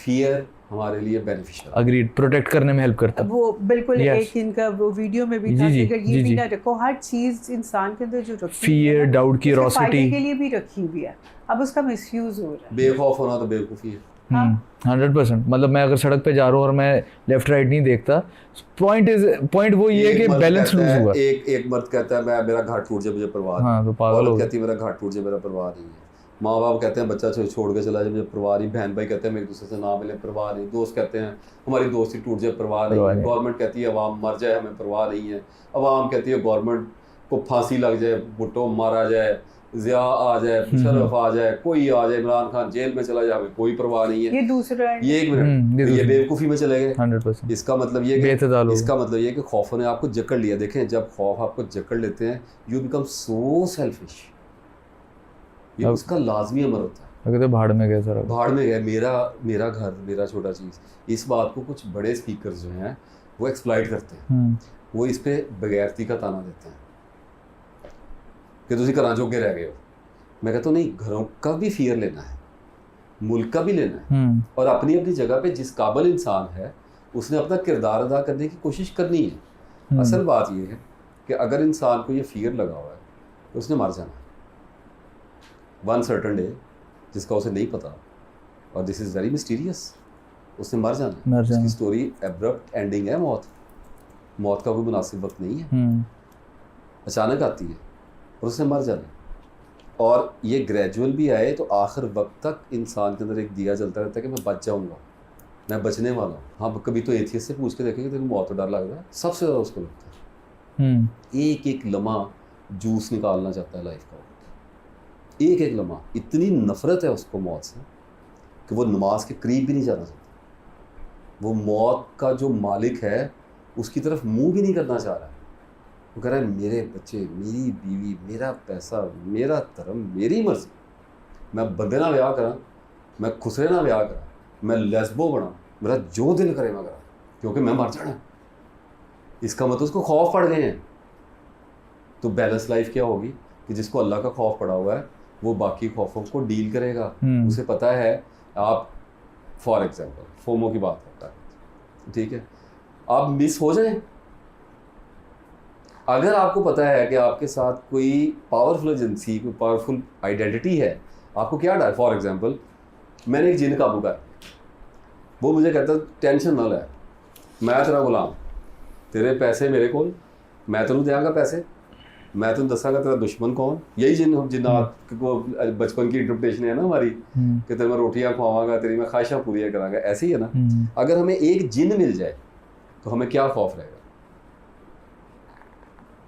Fear हमारे लिए beneficial. Agreed, protect करने में हेल्प करता है वो बिल्कुल। Yes. एक इनका वो वीडियो में भी था जी, कि अगर जी, ये भी जी। ना रखो, हर चीज इंसान के अंदर जो रखी हुई है फियर, ना, डाउट, उसके फायदे क्यूरोसिटी। के लिए भी रखी हुई है, अब उसका मिसयूज हो रहा है। बेखौफ होना तो बेवकूफ़ी है। 100%। मतलब मैं अगर सड़क पे जा रहा हूँ और मैं लेफ्ट राइट नहीं देखता, पॉइंट वो ये है कि बैलेंस लूज हुआ। एक मर्द कहता है मैं मेरा घर टूट जाए मुझे परवाह नहीं। हाँ, तो पागल हो औरत गया। कहती है मेरा घर टूट जाए मेरा परवाह नहीं है। माँ बाप कहते हैं बच्चा छोड़ के चला जाए मुझे परवाह नहीं। बहन भाई कहते हैं मेरे दूसरे से ना मिले परवाह नहीं। दोस्त कहते हैं हमारी दोस्ती टूट जाए परवाह नहीं। गवर्नमेंट कहती है अवाम मर जाए हमें परवाह नहीं है। अवाम कहती है गवर्नमेंट को फांसी लग जाए, भुट्टो मारा जाए, ज़िया आ जाए, शरफ आ जाए, कोई आ जाए, इमरान खान जेल में चला जाए, हमें कोई परवाह नहीं है। ये दूसरा है। ये एक मिनट, ये बेवकूफ़ी में चले गए। 100%। इसका मतलब ये कि खौफ ने आपको जकड़ लिया। देखें जब खौफ आपको जकड़ लेते हैं यू बिकम सो सेल्फिश। ये उसका लाजमी अमर होता है। अगर तो भाड़ में गए सर, भाड़ में गए, मेरा घर मेरा छोटा चीज़। इस बात को कुछ बड़े स्पीकर जो हैं वो एक्सप्लॉइट करते हैं। वो इस पे बगैरती का ताना देते हैं कि तुसी घरां जोगे रह गए हो। मैं कहता हूँ नहीं, घरों का भी फियर लेना है, मुल्क का भी लेना है, और अपनी अपनी जगह पे जिस काबिल इंसान है उसने अपना किरदार अदा करने की कोशिश करनी है। असल बात ये है कि अगर इंसान को ये फियर लगा हुआ है तो उसने मर जाना है वन सर्टन डे, जिसका उसे नहीं पता, और दिस इज़ वेरी मिस्टीरियस। उसने मर जाना है। उसकी स्टोरी एब्रप्ट एंडिंग है। मौत का कोई मुनासिब वक्त नहीं है, अचानक आती है और उसने मर जाना है। और ये ग्रेजुअल भी आए तो आखिर वक्त तक इंसान के अंदर एक दिया जलता रहता है कि मैं बच जाऊंगा, मैं बचने वाला हूँ। हाँ, कभी तो एथियस्ट से पूछ के देखेंगे तेरे को मौत तो डर लग रहा है, सबसे ज़्यादा उसको लगता है। एक एक लम्हा जूस निकालना चाहता है लाइफ का, एक एक लम्हा। इतनी नफरत है उसको मौत से कि वो नमाज के करीब भी नहीं जाना चाहता। वो मौत का जो मालिक है उसकी तरफ मुंह भी नहीं करना चाह रहा है। वो कह रहा है मेरे बच्चे, मेरी बीवी, मेरा पैसा, मेरा धर्म, मेरी मर्जी। मैं बंदे ना ब्याह करा, मैं खुसरे ना ब्याह करा, मैं लेस्बो बना, मेरा जो दिल करे मैं करा, क्योंकि मैं मर जाना। इसका मतलब उसको खौफ पड़ गए हैं। तो बैलेंस लाइफ क्या होगी कि जिसको अल्लाह का खौफ पड़ा हुआ है वो बाकी खौफों को डील करेगा। उसे पता है। आप फॉर एग्जांपल फोमो की बात करता है, ठीक है, आप मिस हो जाए। अगर आपको पता है कि आपके साथ कोई पावरफुल एजेंसी, कोई पावरफुल आइडेंटिटी है, आपको क्या डर? फॉर एग्जांपल मैंने एक जिन काबू कर, वो मुझे कहता टेंशन ना ले, मैं तेरा गुलाम, तेरे पैसे मेरे को, मैं तेनू देंगा पैसे, मैं तुम दसागा तेरा दुश्मन कौन। यही जिन्नात को बचपन की इंटरप्रिटेशन है ना हमारी, कि तेरे मैं रोटियां खुआवांगा, तेरी मैं ख्वाहिशां पूरी करांगा। ऐसे ही है ना। अगर हमें एक जिन मिल जाए तो हमें क्या खौफ रहेगा?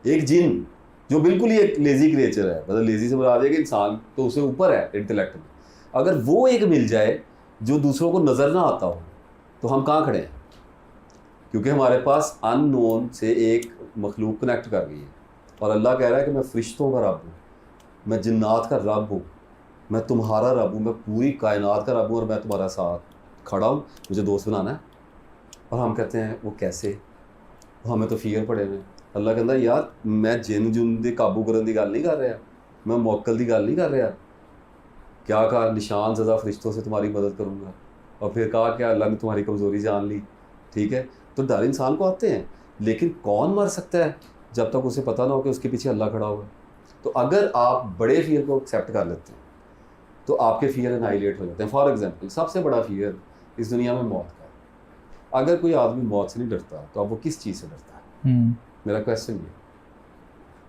एक जिन जो बिल्कुल ही एक लेजी क्रिएचर है, मतलब लेजी से मुराद है कि इंसान तो उससे ऊपर है इंटेलेक्ट में, अगर वो एक मिल जाए जो दूसरों को नज़र ना आता हो, तो हम कहाँ खड़े हैं? क्योंकि हमारे पास अननोन से एक मखलूक कनेक्ट कर गई है। और अल्लाह कह रहा है कि मैं फरिश्तों का रब हूँ, मैं जिन्नात का रब हूँ, मैं तुम्हारा रब हूँ, मैं पूरी कायनात का रब हूँ, और मैं तुम्हारा साथ खड़ा हूँ, मुझे दोस्त बनाना है। और हम कहते हैं वो कैसे? हमें तो फियर पड़े हुए। अल्लाह कहता यार मैं जिन जुन दे काबू करने की गल नहीं कर रहा, मैं मुअक्कल की गल नहीं कर रहा। क्या कहा? निशान ज़्यादा फरिश्तों से तुम्हारी मदद करूँगा। और फिर कहा क्या? अल्लाह ने तुम्हारी कमज़ोरी जान ली। ठीक है, तो डर इंसान को आते हैं, लेकिन कौन मर सकता है जब तक उसे पता ना हो कि उसके पीछे अल्लाह खड़ा हुआ है। तो अगर आप बड़े फियर को एक्सेप्ट कर लेते हैं तो आपके फियर एनाइलेट हो जाते हैं। फॉर एग्जांपल सबसे बड़ा फियर इस दुनिया में मौत का है। अगर कोई आदमी मौत से नहीं डरता तो अब वो किस चीज़ से डरता है? मेरा क्वेश्चन ये,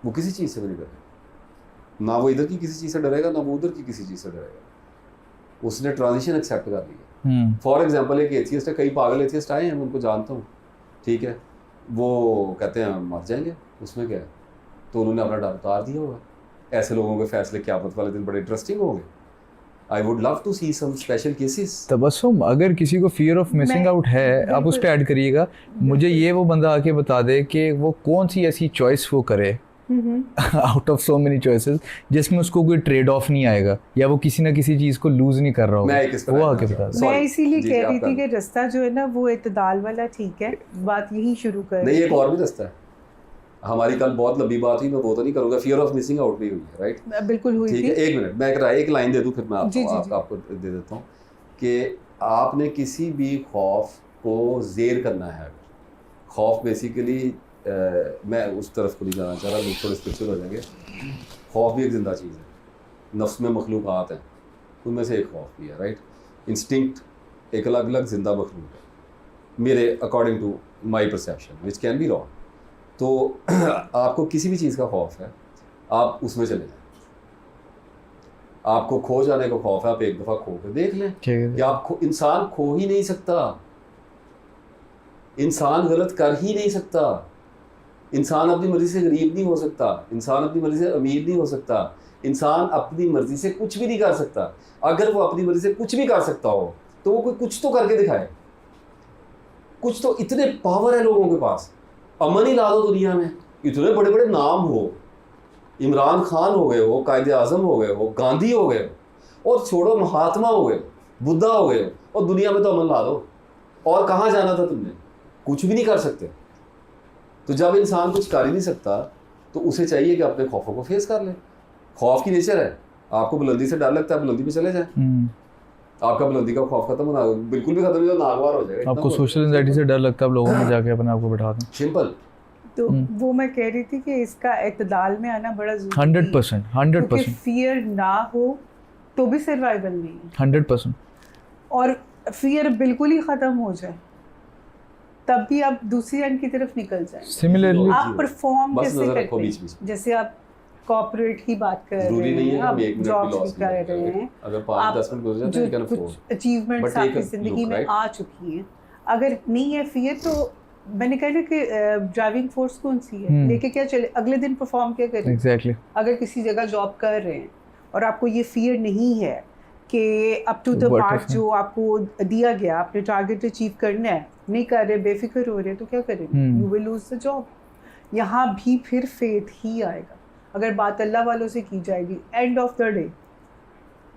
वो किसी चीज़ से भी नहीं डरेगा। ना वो इधर की किसी चीज़ से डरेगा, ना वो उधर की किसी चीज़ से डरेगा। उसने ट्रांजिशन एक्सेप्ट कर लिया। फॉर एग्जांपल एक एथियस्ट है, कई पागल एथियस्ट आए हैं, मैं उनको जानता हूँ, ठीक है, वो कहते हैं मर जाएंगे, उसमें क्या है? तो उन्होंने अपना डर उतार दिया होगा। ऐसे लोगों के फैसले क़यामत वाले दिन बड़े इंटरेस्टिंग होंगे। I would love to see some special cases. Tabassum, अगर किसी को फियर ऑफ मिसिंग आउट है, आप उस पर ऐड करिएगा। मुझे ये वो बंदा आके बता दे कि वो कौन सी ऐसी चॉइस वो करे out of so many choices जिसमें उसको कोई ट्रेड ऑफ नहीं आएगा, या वो किसी ना किसी चीज़ को लूज नहीं कर रहा होगा, वो आके बता दे। मैं इसीलिए कह रही थी कि रास्ता जो है ना वो इत्तेदाल वाला ठीक है, बात यही शुरू कर। नहीं, एक और भी रास्ता है। हमारी कल बहुत लंबी बात हुई, मैं वो तो नहीं करूँगा। फियर ऑफ मिसिंग आउट भी हुई है, राइट? बिल्कुल हुई थी। ठीक है, एक मिनट, मैं एक लाइन दे दूँ फिर मैं आपको दे देता हूँ कि आपने किसी भी खौफ को ज़ेर करना है, खौफ बेसिकली मैं उस तरफ को नहीं जाना चाह रहा, लोग थोड़े स्पिरिचुअल हो जाएंगे। खौफ भी एक ज़िंदा चीज़ है, नफ्स में मखलूक़ात हैं, उनमें से एक खौफ भी है, राइट। इंस्टिंक्ट एक अलग अलग ज़िंदा मखलूक है, मेरे according to my perception which can be wrong. तो आपको किसी भी चीज़ का खौफ है, आप उसमें चले जाएं। आपको खो जाने का खौफ है, आप एक दफ़ा खो के देख लें कि आप इंसान खो ही नहीं सकता, इंसान गलत कर ही नहीं सकता, इंसान अपनी मर्जी से गरीब नहीं हो सकता, इंसान अपनी मर्जी से अमीर नहीं हो सकता, इंसान अपनी मर्जी से कुछ भी नहीं कर सकता। अगर वो अपनी मर्जी से कुछ भी कर सकता हो तो वो कोई कुछ तो करके दिखाए, कुछ तो। इतने पावर है लोगों के पास, अमन ही ला दो दुनिया में, इतने बड़े बड़े नाम हो, इमरान खान हो गए हो, कायदे आज़म हो गए हो, गांधी हो गए हो, और छोड़ो महात्मा हो गए, बुद्धा हो गए हो, और दुनिया में तो अमन ला दो। और कहाँ जाना था तुमने? कुछ भी नहीं कर सकते। तो जब इंसान कुछ कर ही नहीं सकता तो उसे चाहिए कि अपने खौफों को फेस कर ले। खौफ की नेचर है, आपको बुलंदी से डर लगता है, बुलंदी पे चले जाए, आपका बुलंदी का खौफ खत्म होना, बिल्कुल भी खत्म नहीं तो नागवार हो जाएगा। आपको सोशल एंजाइटी से डर लगता है, आप लोगों में जाके अपने आप को बैठा दें, सिंपल। तो वो मैं कह रही थी कि इसका इत्तेदाल में आना बड़ा जरूरी है। 100%। फियर ना हो तो भी सर्वाइवल नहीं है, 100%। और फियर बिल्कुल ही ख़त्म हो जाए तब भी आप दूसरी एंड की तरफ निकल जाएं। सिमिलरली आप परफॉर्म कैसे करते हैं, जैसे आप कॉर्पोरेट की बात कर रहे हैं, आप जॉब भी कर रहे हैं, अगर 5-10 मिनट गुजर जाते हैं, जो कुछ अचीवमेंट्स आपकी ज़िंदगी में आ चुकी हैं, अगर नहीं है फियर तो मैंने कहा ना कि ड्राइविंग फोर्स कौन सी है, लेके क्या चले, अगले दिन परफॉर्म क्या करें। एग्जैक्टली। अगर किसी जगह जॉब कर रहे हैं और आपको ये फियर नहीं है कि अप टू द मार्क जो आपको दिया गया, आपने टारगेट अचीव करना है, नहीं कर रहे, बेफिक्र हो रहे, तो क्या करेंगे? You will lose the job. यहाँ भी फिर फेथ ही आएगा। अगर बात अल्लाह वालों से की जाएगी, एंड ऑफ द डे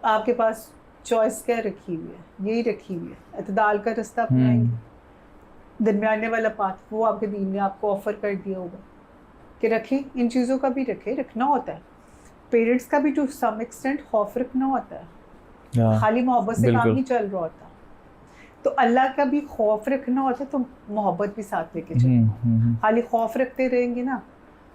आपके पास चॉइस क्या रखी हुई है? यही रखी हुई है, इत्तेदाल का रास्ता अपनाएंगे, दरमियाने वाला पाथ वो आपके दीन ने आपको ऑफर कर दिया होगा कि रखें, इन चीज़ों का भी रखना होता है। पेरेंट्स का भी टू सम एक्सटेंट खौफ रखना होता है, खाली मोहब्बत से काम नहीं चल रहा होता। तो अल्लाह का भी खौफ रखना होता है, तो मोहब्बत भी साथ लेके चलना। खाली खौफ रखते रहेंगे ना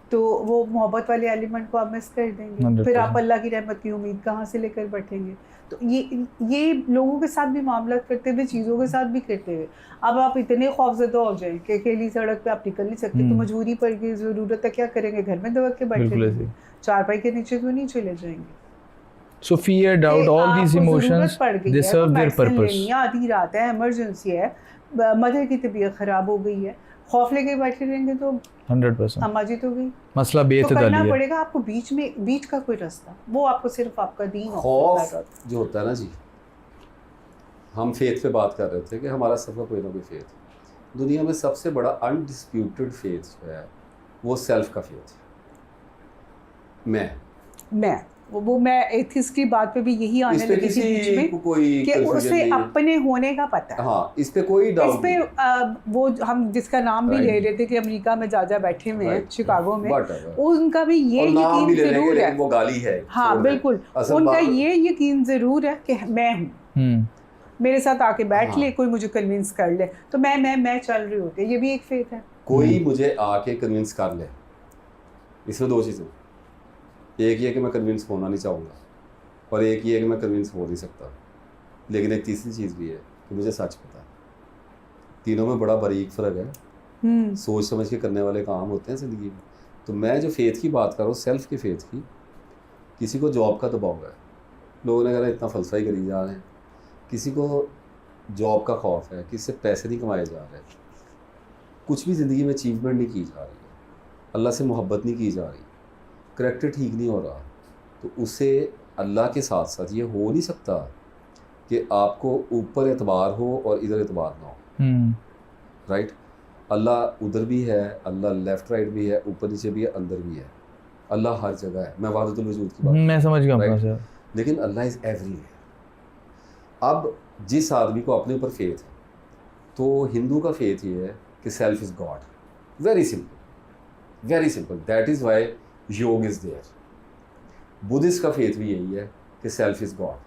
तो वो मोहब्बत वाले एलिमेंट को आप मिस कर देंगे, फिर आप अल्लाह की रहमत की उम्मीद कहाँ से लेकर बैठेंगे। तो ये लोगों के साथ भी मामला करते हुए, चीज़ों के साथ भी करते हुए, अब आप इतने खौफजदा हो जाए कि अकेली सड़क पे आप निकल नहीं सकते, तो मजबूरी पड़ गई, ज़रूरत है, क्या करेंगे? घर में दबक के बैठे, चारपाई के नीचे तो नहीं चले जाएंगे। So fear, doubt, all these emotions, they serve their purpose. आधी रात है, इमरजेंसी है, मदर की तबीयत खराब हो गई है, खौफ लेके बैठे रहेंगे तो 100% अम्मा जी तो गई, मसला बेतदाली है। है। तो करना पड़ेगा आपको बीच का कोई रास्ता, वो आपको सिर्फ आपका दीन। खौफ जो होता है ना जी, हम फेथ पे बात कर रहे थे कि हमारा सबका कोई ना कोई फेथ। दुनिया में सबसे बड़ा अनडिस्प्यूटेड फेथ जो है वो सेल्फ का फेथ है। मैं एथिस्ट की बात पे भी यही आने लगी थी बीच में कि उसे अपने होने का पता है। हाँ, इस पे कोई डाउट नहीं। इस पे वो हम जिसका नाम भी ले रहे थे कि अमेरिका में जा बैठे हुए हैं, शिकागो में, उनका भी ये यकीन जरूर है, वो गाली है। हाँ बिल्कुल, उनका ये यकीन जरूर है कि मैं हूँ, मेरे साथ आके बैठ ले, कोई मुझे कन्विंस कर ले, तो मैं चल रही होती है। ये भी एक फेथ है। कोई मुझे आके कन्विंस कर ले, इसमें दो चीज़ें, एक ये कि मैं कन्विंस होना नहीं चाहूँगा, और एक ये कि मैं कन्विंस हो नहीं सकता। लेकिन एक तीसरी चीज़ भी है कि मुझे सच पता है। तीनों में बड़ा बारीक फ़र्क है, सोच समझ के करने वाले काम होते हैं ज़िंदगी में। तो मैं जो फेथ की बात कर रहा हूँ, सेल्फ के फेथ की, किसी को जॉब का दबाव है, लोगों ने कहा इतना फ़लसफ़ा ही करी जा रहे हैं, किसी को जॉब का खौफ है, किसी से पैसे नहीं कमाए जा रहे, कुछ भी ज़िंदगी में अचीवमेंट नहीं की जा रही है, अल्लाह से मोहब्बत नहीं की जा रही, करैक्टर ठीक नहीं हो रहा, तो उसे अल्लाह के साथ साथ ये हो नहीं सकता कि आपको ऊपर एतबार हो और इधर एतबार ना हो। राइट? अल्लाह उधर भी है, अल्लाह लेफ़्ट राइट भी है, ऊपर नीचे भी है, अंदर भी है, अल्लाह हर जगह है। मैं वाहिदुल वजूद की बात, मैं समझ गया, लेकिन अल्लाह इज़ एवरीवेयर। अब जिस आदमी को अपने ऊपर फेथ है, तो हिंदू का फेथ ये है कि self is God. Very simple, very simple, that is why योग इज़ देयर। बुद्धिस्ट का फेथ भी यही है कि सेल्फ इज़ गॉड,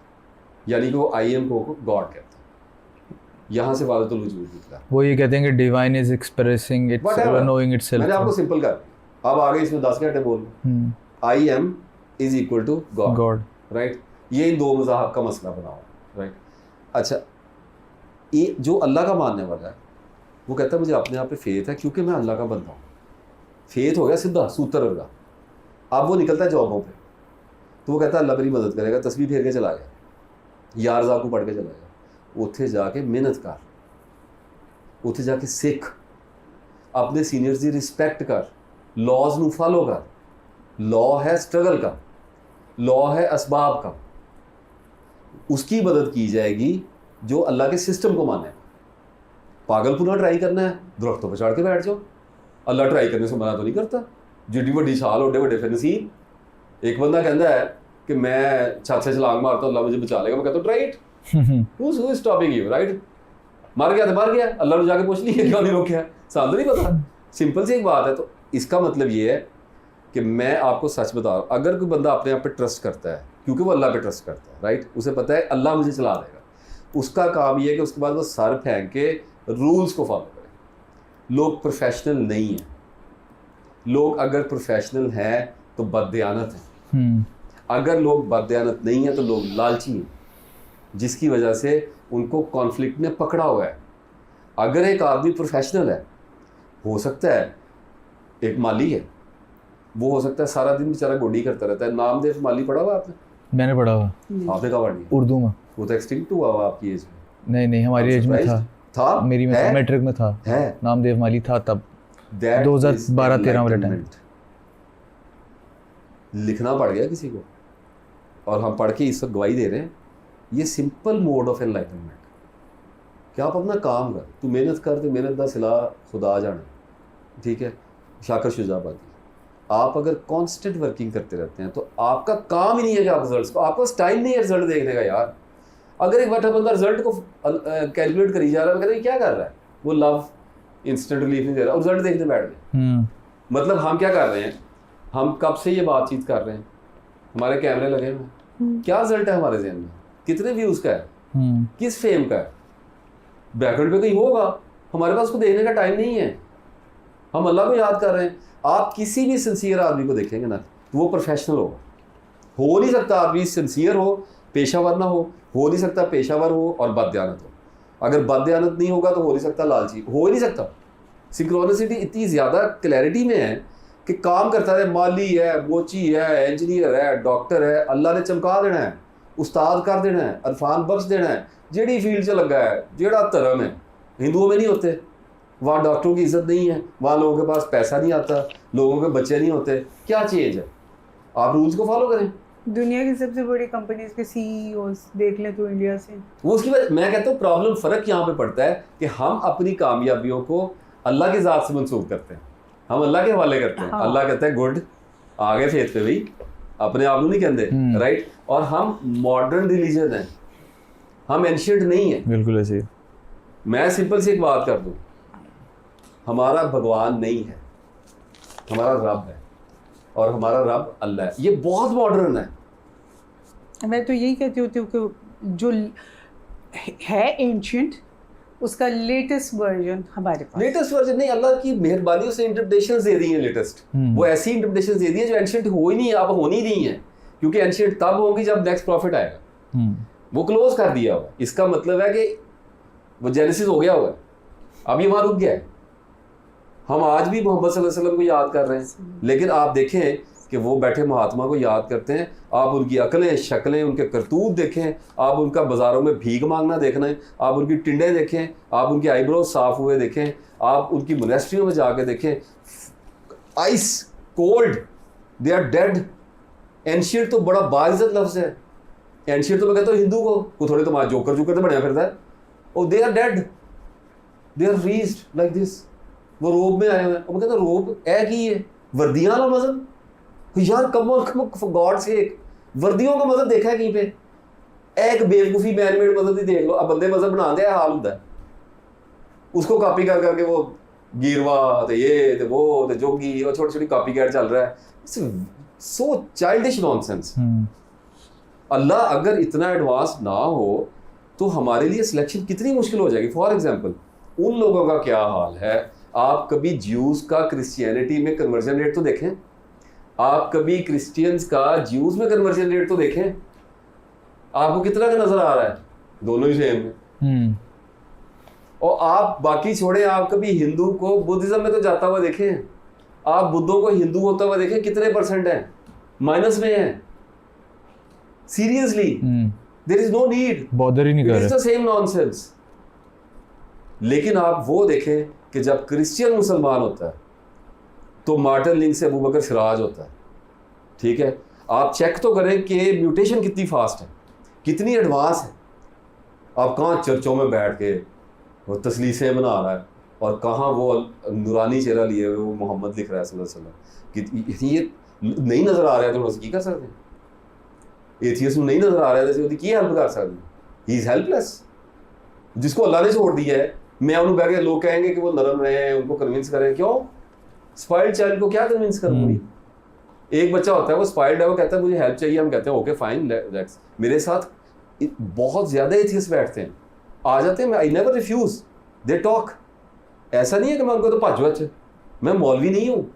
यानी कि वो आई एम को गॉड कहता है। यहाँ से वादतुल वजूद निकला। वो ये कहते हैं कि divine is expressing it's knowing itself. मैंने आपको सिंपल कर, अब आगे इसमें 10 घंटे बोल, I am is equal to God, right. ये इन दो मज़ाहब का मसला बना हुआ, राइट। अच्छा, ये जो अल्लाह का मानने वाला है वो कहता है मुझे अपने आप पे फेथ है क्योंकि मैं अल्लाह का बंदा हूँ। फेथ हो गया सीधा सूत्र होगा। अब वो निकलता है जॉबों पे, तो वो कहता है अल्लाह मेरी मदद करेगा, तस्बीह फेर के चला गया, यार ज़ा को पढ़ के चला गया। उत्थे जाके मेहनत कर, उत्थे जाके सीख, अपने सीनियर्स की रिस्पैक्ट कर, लॉज नू फॉलो कर। लॉ है स्ट्रगल का, लॉ है असबाब का, उसकी मदद की जाएगी जो अल्लाह के सिस्टम को माने। पागलपुना ट्राई करना है, दरख्तों पर चढ़ के बैठ जाओ। अल्लाह ट्राई करने से मना तो नहीं करता। जिड्डी वड्डी छाल ओडे वड्डे फिर नसीब। एक बंदा कहता है कि मैं छत से छलांग मारता हूँ, अल्लाह मुझे बचा लेगा। मैं कहता हूँ try it, who is stopping you, right. मर गया तो मर गया, अल्लाह ने जाके पूछ लिया क्यों नहीं रोका, साथ नहीं पता। सिंपल सी एक बात है। तो इसका मतलब ये है कि मैं आपको सच बता रहा हूँ, अगर कोई बंदा अपने आप पे ट्रस्ट करता है क्योंकि वो अल्लाह पे ट्रस्ट करता है, राइट, उसे पता है अल्लाह मुझे चला देगा, उसका काम ये है कि उसके बाद वो सर फेंक के रूल्स को फॉलो करे। लोग प्रोफेशनल नहीं हैं। लोग अगर प्रोफेशनल हैं तो बददियानत हैं। अगर लोग बददियानत नहीं हैं तो लोग लालची हैं, जिसकी वजह से उनको कॉन्फ्लिक्ट ने पकड़ा हुआ है। अगर एक आदमी प्रोफेशनल है, हो सकता है एक माली है, वो हो सकता है सारा दिन बेचारा गोडी करता रहता है। नामदेव माली पढ़ा हुआ आपने? मैंने पढ़ा हुआ। आपने कहा पढ़ी? उर्दू में। वो तो एक्सटिंक्ट हुआ हुआ आपकी एज में। नहीं, हमारी एज में था, मेरी में था, मैट्रिक में था, है नामदेव माली था तब 2012-13 वाले टाइम। लिखना पड़ गया किसी को, और हम पढ़ के इस वक्त गवाही दे रहे हैं। ये सिंपल मोड ऑफ एनलाइटनमेंट कि आप अपना काम कर, तू मेहनत कर, तो मेहनत का सिला खुदा जाने, ठीक है। शाकर शुजाबादी, आप अगर कांस्टेंट वर्किंग करते रहते हैं तो आपका काम ही नहीं है कि आप रिजल्ट्स को, आपका टाइम नहीं है रिजल्ट देखने का यार। अगर एक बैठा बंदा रिजल्ट को कैलकुलेट करी जा रहा है, कहते हैं क्या कर रहा है, वो लव इंस्टेंट रिलीफ नहीं दे रहा और रिजल्ट देखने बैठ गए। मतलब हम क्या कर रहे हैं, हम कब से ये बातचीत कर रहे हैं, हमारे कैमरे लगे हुए हैं, क्या रिजल्ट है हमारे ज़हन में, कितने व्यूज़ का है, किस फेम का है, बैकग्राउंड पे कहीं होगा, हमारे पास उसको देखने का टाइम नहीं है। हम अल्लाह को याद कर रहे हैं। आप किसी भी सिंसियर आदमी को देखेंगे ना, तो वो प्रोफेशनल होगा। हो नहीं सकता आदमी सिंसियर हो, पेशावर ना हो नहीं सकता पेशावर हो और बददियानत हो। अगर बददियानत नहीं होगा तो हो नहीं सकता लालची, हो ही नहीं सकता। सिंक्रोनिसिटी इतनी ज़्यादा क्लैरिटी में है कि काम करता है, माली है, मोची है, इंजीनियर है, डॉक्टर है, अल्लाह ने चमका देना है, उस्ताद कर देना है, अरफान बख्श देना है, जेड़ी फील्ड से लगा है, जेड़ा धर्म है। हिंदुओं में नहीं होते, वहाँ डॉक्टरों की इज्जत नहीं है, वहाँ लोगों के पास पैसा नहीं आता, लोगों के बच्चे नहीं होते। क्या चेंज है? आप रूल्स को फॉलो करें। दुनिया की सबसे बड़ी कंपनीज के सीईओज देख लें तो इंडिया से, वो उसकी वजह मैं कहता हूँ प्रॉब्लम फ़र्क यहाँ पे पड़ता है कि हम अपनी कामयाबियों को अल्लाह की ज़ात से मंसूब करते हैं, हम अल्लाह के हवाले करते हैं। अल्लाह कहता है गुड, आगे फेथ पे भाई, अपने आप को नहीं कहते, राइट। और हम मॉडर्न रिलीजन है, हम एंशिएंट नहीं है। बिल्कुल ऐसे। मैं सिंपल सी एक बात कर दूँ, हमारा भगवान नहीं है, हमारा रब है, और हमारा रब अल्लाह है। ये बहुत मॉडर्न है। मैं तो यही कहती होती हूँ कि जो है एंशिएंट, उसका लेटेस्ट वर्जन हमारे पास। लेटेस्ट वर्जन नहीं, अल्लाह की मेहरबानी से इंटरप्रिटेशंस दे दी हैं लेटेस्ट। वो ऐसी इंटरप्रिटेशंस दे दी हैं जो एंशिएंट हो ही नहीं है, अब हो नहीं रही हैं, क्योंकि एंशिएंट तब होंगी जब नेक्स्ट प्रॉफिट आएगा। वो क्लोज कर दिया हुआ। इसका मतलब है कि वो जेनेसिस हो गया हुआ है, अब ये वहाँ रुक गया है। हम आज भी मोहम्मद सल्लल्लाहु अलैहि वसल्लम को याद कर रहे हैं, लेकिन आप देखें कि वो बैठे महात्मा को याद करते हैं। आप उनकी अकलें, शक्लें, उनके करतूत देखें, आप उनका बाज़ारों में भीख मांगना देखना है, आप उनकी टिंडे देखें, आप उनकी आईब्रोज साफ़ हुए देखें, आप उनकी मोनेस्ट्रियों में जाके देखें, ice cold, they are dead. Ancient तो बड़ा बाइज्जत लफ्ज़ है। एंशिएंट तो मैं कहता हूँ हिंदू को थोड़े तुम्हारा जोकर तो बढ़िया फिरता है, और they are dead, they are raised like this. वो रोब में आए हुए हैं, और मैं कहता हूँ रोब है कि ये वर्दियाँ वाला मज़हब यार, कम फॉर गॉड से एक वर्दियों का मज़हब देखा है कहीं पे? एक बेवकूफ़ी मैनमेड मज़हब ही देख लो। अब बंदे मज़हब बनाते हैं, हाल होता है उसको कॉपी कर करके, वो गिरवा तो ये तो वो तो जोगी, और छोटी छोटी कॉपी कैट चल रहा है। सो चाइल्डिश नॉनसेंस। अल्लाह अगर इतना एडवांस ना हो तो हमारे लिए सिलेक्शन कितनी मुश्किल हो जाएगी। फॉर एग्जांपल उन लोगों का क्या हाल है, आप कभी ज्यूज का क्रिश्चियनिटी में कन्वर्जन रेट तो देखें, आप कभी क्रिश्चियंस का ज्यूज में कन्वर्जन रेट तो देखें, आपको कितना का नजर आ रहा है, दोनों ही सेम है। और आप बाकी छोड़े, आप कभी हिंदू को बुद्धिज्म में तो जाता हुआ देखें, आप बुद्धों को हिंदू होता हुआ देखें, कितने परसेंट है, माइनस में है। Seriously there is no need, bother ही नहीं कर रहे, इट्स द सेम नॉनसेंस। लेकिन आप वो देखें कि जब क्रिश्चियन मुसलमान होता है तो मार्टिन लिंक से अबू बकर सिराज होता है, ठीक है। आप चेक तो करें कि म्यूटेशन कितनी फास्ट है, कितनी एडवांस है। आप कहाँ चर्चों में बैठ के वो तसलीसें बना रहा है और कहाँ वो नूरानी चेहरा लिए हुए वो मोहम्मद लिख रहा है सल्लल्लाहु अलैहि वसल्लम कि ये नहीं नज़र आ रहा है तो उसे की कर सकते हैं। एथियस्ट नहीं नज़र आ रहा है तो की हेल्प कर सकते हैं, ही इज़ हेल्पलेस। जिसको अल्लाह ने छोड़ दिया है, मैं उन्हें बैठ के लोग कहेंगे कि वो नरम रहे, उनको कन्विंस करें, क्यों? स्पाइल्ड चाइल्ड को क्या कन्विंस करूँगी? एक बच्चा होता है वो स्पाइल्ड है, वो कहता है मुझे हेल्प चाहिए, हम कहते हैं ओके फाइन लेट्स। मेरे साथ बहुत ज़्यादा एथियस्ट बैठते हैं, आ जाते हैं, I never refuse, they talk. ऐसा नहीं है कि मैं उनको तो भाजो अच्छे, मैं मौलवी नहीं हूँ,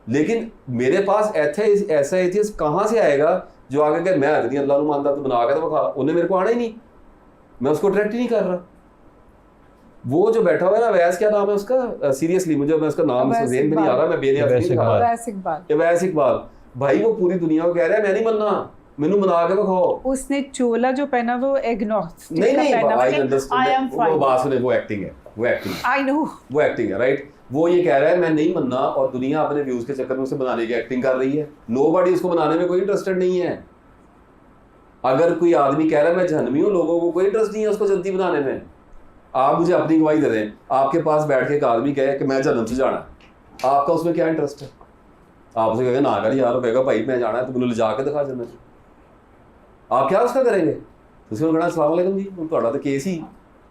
लेकिन मेरे पास ऐसा एथियस्ट कहाँ से आएगा जो आगे कहे मैं नहीं अल्लाह को मानता तो बना के तो बखा, उन्हें मेरे को आना ही नहीं, मैं उसको अट्रैक्ट ही नहीं कर रहा। वो जो बैठा हुआ है ना, वैस क्या नाम है उसका, सीरियसली मुझे मैं उसका नाम ज़हन में नहीं आ रहा, मैं बेनियाज़ नहीं दिखा रहा, वैस इकबाल भाई, वो पूरी दुनिया को कह रहा है मैं नहीं बनना, मैनू बना के दिखाओ। उसने चोला जो पहना वो एग्नोस्टिक नहीं का पहना, आई अंडरस्टैंड, वो बात सुने, वो एक्टिंग है, वो एक्टिंग, आई नो वो एक्टिंग है, राइट। वो ये कह रहा है मैं नहीं बनना और दुनिया अपने व्यूज के चक्कर में उसे बनाने की एक्टिंग कर रही है। नोबडी उसको बनाने में कोई इंटरेस्टेड नहीं है। अगर कोई आदमी कह रहा है मैं जहन्नमी हूँ, लोगों को कोई इंटरेस्ट नहीं है उसको जन्नती बनाने में। आप मुझे अपनी गवाही दे दें, आपके पास बैठ के एक आदमी कहे कि मैं जन्नत से जाना है, आपका उसमें क्या इंटरेस्ट है? आप उसे कहेंगे ना कर यार, कहेगा भाई मैं जाना है तो बोलो जा के दिखा जन्नत। आप क्या उसका करेंगे? उसको कहना अस्सलाम वालेकुम जी, ਤੁਹਾਡਾ ਤਾਂ केस ही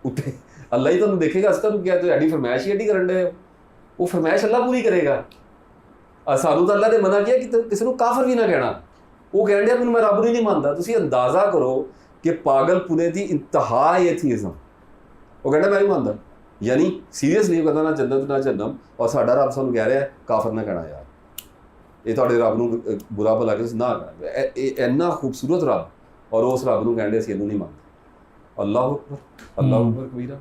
ਉੱਤੇ अल्लाह ही ਤੁਹਾਨੂੰ ਦੇਖੇਗਾ, ਅਸ ਤੁਹਾਨੂੰ ਕਿਹਾ ਤੁਸੀਂ ਐਡੀ ਫਰਮਾਇਸ਼ ਹੀ ਐਡੀ ਕਰਨ ਦੇ, ਉਹ ਫਰਮਾਇਸ਼ ਅੱਲਾਹ ਪੂਰੀ ਕਰੇਗਾ। ਸਾਨੂੰ ਤਾਂ ਅੱਲਾਹ ਨੇ ਮਨਾ ਕੀਤਾ ਕਿ ਕਿਸੇ ਨੂੰ ਕਾਫਰ ਵੀ ਨਾ ਕਹਿਣਾ। ਉਹ ਕਹਿਣ ਡਿਆ ਮੈਨੂੰ ਮੈਂ ਰੱਬ ਨੂੰ ਨਹੀਂ ਮੰਨਦਾ। ਤੁਸੀਂ ਅੰਦਾਜ਼ਾ ਕਰੋ ਕਿ ਪਾਗਲਪੁਣੇ ਦੀ ਇੰਤਹਾ एथियज्म। ਉਹ ਕਹਿੰਦਾ ਮੈਂ ਨਹੀਂ ਮੰਨਦਾ, ਯਾਨੀ ਸੀਰੀਅਸਲੀ ਉਹ ਕਹਿੰਦਾ ਨਾ ਜੰਨਤ ਨਾ ਜਹੰਨਮ, ਔਰ ਸਾਡਾ ਰੱਬ ਸਾਨੂੰ ਕਹਿ ਰਿਹਾ ਕਾਫਰ ਨਾ ਕਹਿਣਾ ਯਾਰ, ਇਹ ਤੁਹਾਡੇ ਰੱਬ ਨੂੰ ਬੁਰਾ ਭਲਾ ਕੇ ਨਾ ਕਹਿਣਾ। ਇਹ ਇੰਨਾ ਖੂਬਸੂਰਤ ਰੱਬ, और उस रब नूं कहंदे असीं इहनूं नहीं मंनदे। अल्लाह अकबर कबीरा।